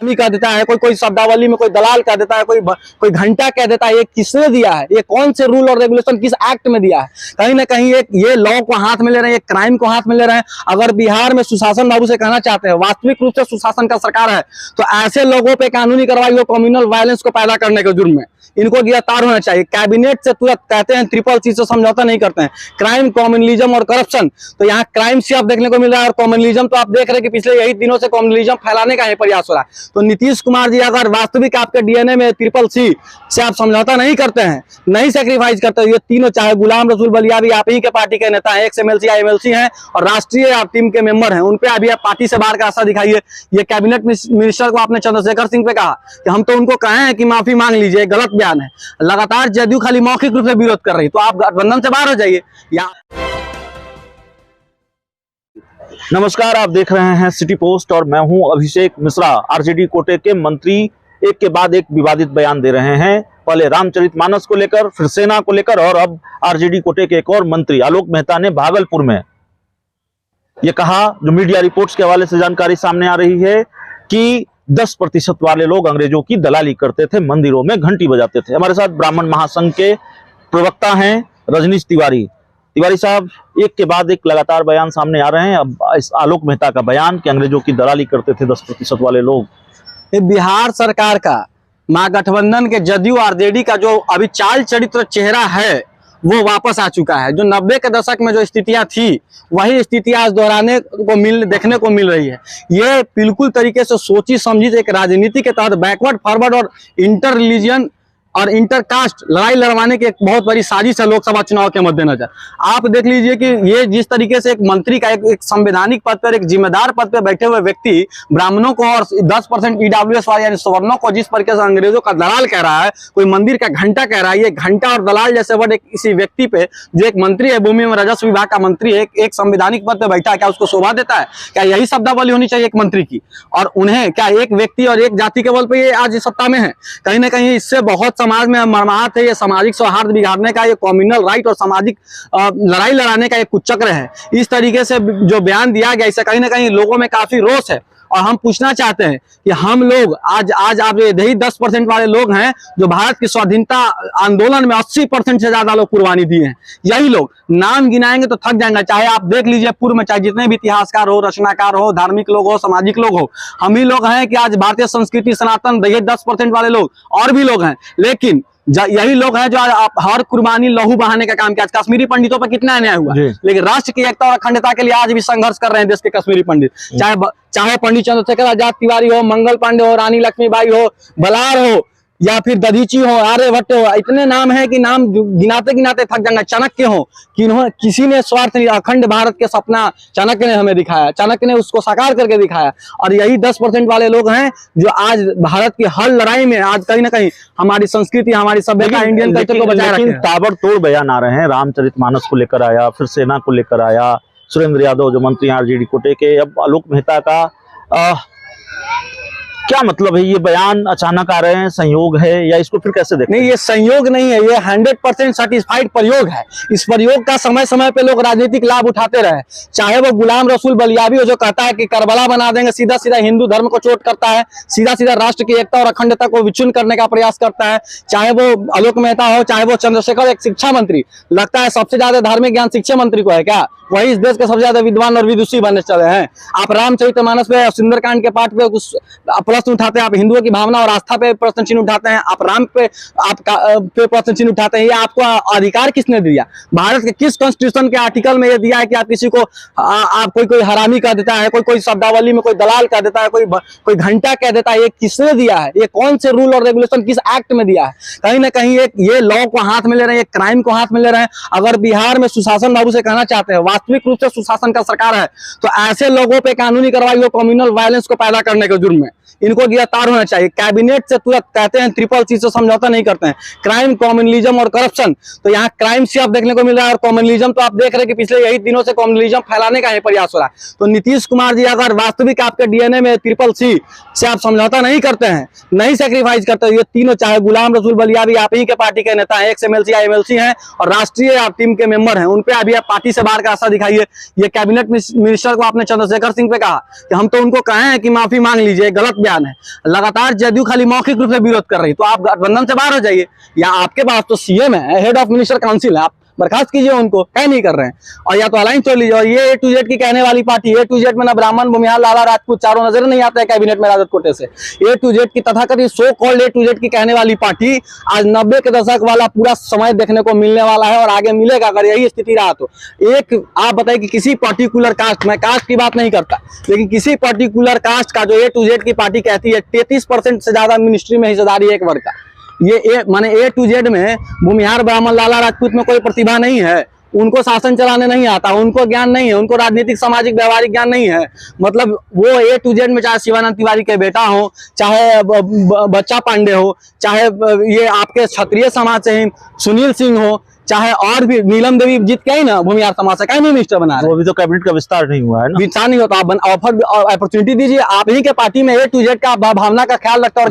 कह देता है, कोई शब्दावली में कोई दलाल कह देता है, कोई घंटा कह देता है। ये किसने दिया है? ये कौन से रूल और रेगुलेशन किस एक्ट में दिया है? कहीं ना कहीं ये लॉ को हाथ में ले रहे हैं, ये क्राइम को हाथ में ले रहे हैं। अगर बिहार में सुशासन बाबू से कहना चाहते हैं, वास्तविक रूप से सुशासन का सरकार है, तो ऐसे लोगों पे कानूनी कार्रवाई हो, कम्युनल वायलेंस को पैदा करने के जुर्म में इनको गिरफ्तार होना चाहिए। कैबिनेट से तुरंत कहते हैं CCC से समझौता नहीं करते हैं। क्राइम, कम्युनलिज्म और करप्शन, तो यहाँ क्राइम सिर्फ देखने को मिल रहा है, और कम्युनलिज्म तो आप देख रहे हैं कि पिछले यही दिनों से कम्युनलिज्म फैलाने का ही प्रयास हो रहा है। तो नीतीश कुमार जी, अगर वास्तविक आपके डीएनए में CCC से आप समझौता नहीं करते हैं, नहीं सेक्रीफाइस करते हैं, ये तीनों चाहे गुलाम रसूल बलिया भी आप ही के पार्टी के नेता हैं, ex-MLC या MLC हैं और राष्ट्रीय आप टीम के मेंबर हैं, उन पे अभी आप पार्टी से बाहर का रास्ता दिखाइए। ये कैबिनेट मिनिस्टर को आपने चंद्रशेखर सिंह पे कहा कि हम तो उनको कहे हैं कि माफी मांग लीजिए, गलत बयान है। लगातार जदयू खाली मौखिक रूप से विरोध कर रही, तो आप गठबंधन से बाहर हो जाइए। नमस्कार, आप देख रहे हैं सिटी पोस्ट और मैं हूं अभिषेक मिश्रा। आरजेडी कोटे के मंत्री एक के बाद एक विवादित बयान दे रहे हैं। पहले रामचरितमानस को लेकर, फिर सेना को लेकर, और अब आरजेडी कोटे के एक और मंत्री आलोक मेहता ने भागलपुर में यह कहा, जो मीडिया रिपोर्ट्स के हवाले से जानकारी सामने आ रही है, कि 10% वाले लोग अंग्रेजों की दलाली करते थे, मंदिरों में घंटी बजाते थे। हमारे साथ ब्राह्मण महासंघ के प्रवक्ता हैं रजनीश तिवारी। तिवारी साहब, एक के बाद एक लगातार बयान सामने आ रहे हैं। अब इस आलोक मेहता का बयान कि अंग्रेजों की दलाली करते थे 10% वाले लोग, ये बिहार सरकार का, महागठबंधन के जदयू आरजेडी का जो अभी चाल चरित्र चेहरा है, वो वापस आ चुका है। जो 90 के दशक में जो स्थितियां थी, वही स्थितियां आज दोहराने को देखने को मिल रही है। ये बिल्कुल तरीके से सोची समझी एक राजनीति के तहत बैकवर्ड, फॉरवर्ड और इंटर रिलीजियन और इंटरकास्ट लड़ाई लड़वाने की एक बहुत बड़ी साजिश है लोकसभा चुनाव के मद्देनजर। आप देख लीजिए कि ये जिस तरीके से एक मंत्री का, एक संवैधानिक पद पर, एक जिम्मेदार पद पर बैठे हुए व्यक्ति ब्राह्मणों को और 10% EWS वाले यानी सवर्णों को जिस तरीके से अंग्रेजों का दलाल कह रहा है, कोई मंदिर का घंटा कह रहा है, ये घंटा और दलाल जैसे वर्ड किसी व्यक्ति पे, जो एक मंत्री है, भूमि एवं राजस्व विभाग का मंत्री है, एक संवैधानिक पद पर बैठा है, क्या उसको शोभा देता है? क्या यही शब्दावली होनी चाहिए एक मंत्री की? और उन्हें क्या एक व्यक्ति और एक जाति के बल पर ये आज सत्ता में है? कहीं ना कहीं इससे बहुत समाज में मर्माहत है। ये सामाजिक सौहार्द बिगाड़ने का, ये कम्युनल राइट और सामाजिक लड़ाई लड़ाने का एक कुचक्र है। इस तरीके से जो बयान दिया गया, इससे कहीं ना कहीं लोगों में काफी रोष है। और हम पूछना चाहते हैं कि हम लोग आज आप यही 10% वाले लोग हैं जो भारत की स्वाधीनता आंदोलन में 80% से ज्यादा लोग कुर्बानी दिए हैं। यही लोग नाम गिनाएंगे तो थक जाएंगे। चाहे आप देख लीजिए पूर्व में, चाहे जितने भी इतिहासकार हो, रचनाकार हो, धार्मिक लोग हो, सामाजिक लोग हो, हम ही लोग हैं कि आज भारतीय संस्कृति सनातन, यही 10% वाले लोग और भी लोग हैं, लेकिन यही लोग हैं जो हर कुर्बानी लहू बहाने का काम किया। कश्मीरी पंडितों पर कितना अन्याय हुआ, लेकिन राष्ट्र की एकता और अखंडता के लिए आज भी संघर्ष कर रहे हैं देश के कश्मीरी पंडित। चाहे पंडित चंद्रशेखर आजाद तिवारी हो, मंगल पांडे हो, रानी लक्ष्मीबाई हो, बलार हो, या फिर दधीची हो, आर्यभट्ट हो, इतने नाम है कि नाम गिनाते गिनाते थक जाएंगे। चाणक्य हो, किसी ने स्वार्थ नहीं, अखंड भारत के सपना चाणक्य ने हमें दिखाया, चाणक्य ने उसको साकार करके दिखाया। और यही 10% वाले लोग हैं जो आज भारत की हर लड़ाई में आज कहीं ना कहीं हमारी संस्कृति, हमारी सभ्यता, इंडियन कल्चर को बचाए रखे हैं। ताबड़तोड़ बयान आ रहे हैं। रामचरितमानस को लेकर आया, फिर सेना को लेकर आया, सुरेंद्र यादव जो मंत्री आरजेडी कोटे के, अब आलोक मेहता का क्या मतलब है? ये बयान अचानक आ रहे हैं, संयोग है या इसको फिर कैसे देखते हैं? नहीं, ये संयोग नहीं है, ये 100% सर्टिफाइड प्रयोग है। इस प्रयोग का समय समय पे लोग राजनीतिक लाभ उठाते रहे। चाहे वो गुलाम रसूल बलियावी हो जो कहता है कि करबला बना देंगे, सीधा सीधा हिंदू धर्म को चोट करता है, सीधा सीधा राष्ट्र की एकता और अखंडता को विचून करने का प्रयास करता है। चाहे वो आलोक मेहता हो, चाहे वो चंद्रशेखर, एक शिक्षा मंत्री, लगता है सबसे ज्यादा धार्मिक ज्ञान शिक्षा मंत्री को है क्या? वही इस देश के सबसे ज्यादा विद्वान और विदुषी बनने चले हैं। आप रामचरितमानस पे, सुंदरकांड के पाठ पे कुछ प्रश्न उठाते हैं, आप हिंदुओं की भावना और आस्था पे प्रश्न चिन्ह उठाते हैं, आप राम पे पे प्रश्न चिन्ह उठाते हैं। ये आपको अधिकार किसने दिया? भारत के किस कॉन्स्टिट्यूशन के आर्टिकल में ये दिया है कि आप किसी को आप कोई हरामी कह देता है, कोई शब्दावली में कोई दलाल कह देता है, कोई घंटा कह देता है? ये किसने दिया है? ये कौन से रूल और रेगुलेशन किस एक्ट में दिया है? कहीं ना कहीं ये लॉ को हाथ में ले रहे हैं, ये क्राइम को हाथ में ले रहे हैं। अगर बिहार में सुशासन बाबू से कहना चाहते हैं, वास्तविक रूप से सुशासन का सरकार है, तो ऐसे लोगों पे कानूनी कार्रवाई हो, कम्युनल वायलेंस को पैदा करने के जुर्म में इनको गिरफ्तार होना चाहिए। कैबिनेट से तुरंत कहते हैं CCC से समझौता नहीं करते हैं। क्राइम, कम्युनलिज्म और करप्शन, तो यहाँ क्राइम सिर्फ देखने को मिल रहा है, और कम्युनलिज्म तो आप देख रहे हैं कि पिछले यही दिनों से कम्युनलिज्म फैलाने का ही प्रयास हो रहा है। तो नीतीश कुमार जी, अगर वास्तविक आपके डीएनए में CCC से आप समझौता नहीं करते हैं, नहीं सेक्रीफाइस करते, ये तीनों चाहे गुलाम रसूल बलिया भी आप ही के पार्टी के नेता हैं, ex-MLC या MLC हैं और राष्ट्रीय आप टीम के मेंबर हैं, उन पे अभी आप पार्टी से बाहर का रास्ता दिखाइए। ये कैबिनेट मिनिस्टर को आपने चंद्रशेखर सिंह पे कहा कि हम तो उनको कहे हैं कि माफी मांग लीजिए, गलत बयान है। बयान है। लगातार जदयू खाली मौखिक रूप से विरोध कर रही है, तो आप गठबंधन से बाहर हो जाइए, या आपके पास तो सीएम है, हेड ऑफ मिनिस्टर काउंसिल है, आप बर्खास्त कीजिए उनको, क्या नहीं कर रहे हैं, और या तो अलायंस छोड़ लीजिए। और ये A to Z की कहने वाली पार्टी, A to Z में ना ब्राह्मण, भूमिहार, लाला राजपूत चारों नजर नहीं आता है कैबिनेट में राजद कोटे से। A to Z की तथाकथित so called A to Z की कहने वाली पार्टी आज 90 के दशक वाला पूरा समय देखने को मिलने वाला है, और आगे मिलेगा अगर यही स्थिति रहा तो। एक आप बताइए कि किसी पर्टिकुलर कास्ट, मैं कास्ट की बात नहीं करता, लेकिन किसी पर्टिकुलर कास्ट का जो A to Z की पार्टी कहती है 33% से ज्यादा मिनिस्ट्री में हिस्सेदारी एक वर्ग का, ये माने A to Z में भूमिहार, ब्राह्मण, लाला राजपूत में कोई प्रतिभा नहीं है, उनको शासन चलाने नहीं आता, उनको ज्ञान नहीं है, उनको राजनीतिक सामाजिक व्यवहारिक ज्ञान नहीं है। मतलब वो A to Z में चाहे शिवानंद तिवारी के बेटा हो, चाहे बच्चा पांडे हो, चाहे ये आपके क्षत्रिय समाज से ही सुनील सिंह हो, चाहे और भी नीलम देवी जीत के ही ना भूमिहार समाज से, कहीं नहीं मिनिस्टर बना रहे। तो अभी तो कैबिनेट का विस्तार नहीं हुआ है ना, विस्तार नहीं होता, ऑफर अपॉर्चुनिटी दीजिए। आप ही के पार्टी में A to Z का भावना का ख्याल रखता और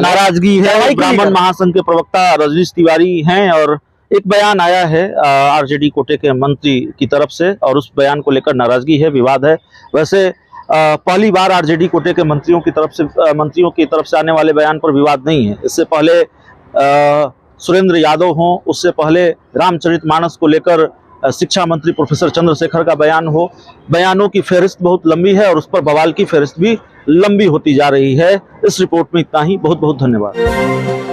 नाराजगी है। ब्राह्मण महासंघ के प्रवक्ता रजनीश तिवारी हैं, और एक बयान आया है आरजेडी कोटे के मंत्री की तरफ से, और उस बयान को लेकर नाराजगी है, विवाद है। वैसे पहली बार आरजेडी कोटे के मंत्रियों की तरफ से आने वाले बयान पर विवाद नहीं है। इससे पहले सुरेंद्र यादव हों, उससे पहले रामचरितमानस को लेकर शिक्षा मंत्री प्रोफेसर चंद्रशेखर का बयान हो। बयानों की फहरिस्त बहुत लंबी है, और उस पर बवाल की फहरिस्त भी लंबी होती जा रही है। इस रिपोर्ट में इतना ही। बहुत बहुत धन्यवाद।